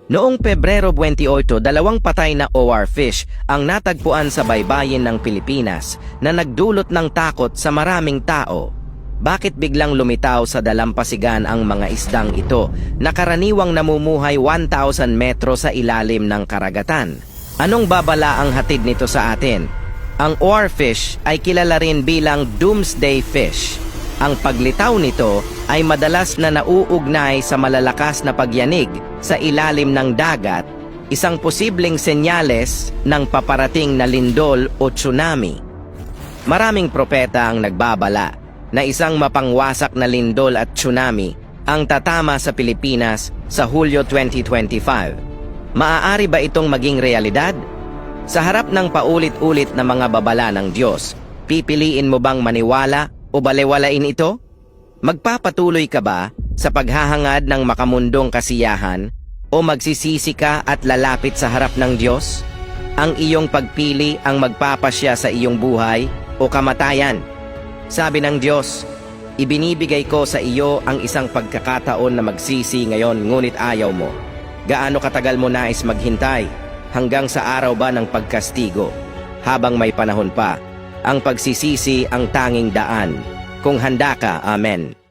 Noong Pebrero 28, dalawang patay na oarfish ang natagpuan sa baybayin ng Pilipinas na nagdulot ng takot sa maraming tao. Bakit biglang lumitaw sa dalampasigan ang mga isdang ito na karaniwang namumuhay 1,000 metro sa ilalim ng karagatan? Anong babala ang hatid nito sa atin? Ang oarfish ay kilala rin bilang doomsday fish. Ang paglitaw nito ay madalas na nauugnay sa malalakas na pagyanig sa ilalim ng dagat, isang posibleng senyales ng paparating na lindol o tsunami. Maraming propeta ang nagbabala na isang mapangwasak na lindol at tsunami ang tatama sa Pilipinas sa Hulyo 2025. Maaari ba itong maging realidad? Sa harap ng paulit-ulit na mga babala ng Diyos, pipiliin mo bang maniwala o balewalain ito? Magpapatuloy ka ba sa paghahangad ng makamundong kasiyahan o magsisisi ka at lalapit sa harap ng Diyos? Ang iyong pagpili ang magpapasya sa iyong buhay o kamatayan. Sabi ng Diyos, ibinibigay ko sa iyo ang isang pagkakataon na magsisi ngayon ngunit ayaw mo. Gaano katagal mo nais maghintay? Hanggang sa araw ba ng pagkastigo? Habang may panahon pa, ang pagsisisi ang tanging daan. Kung handa ka, amen.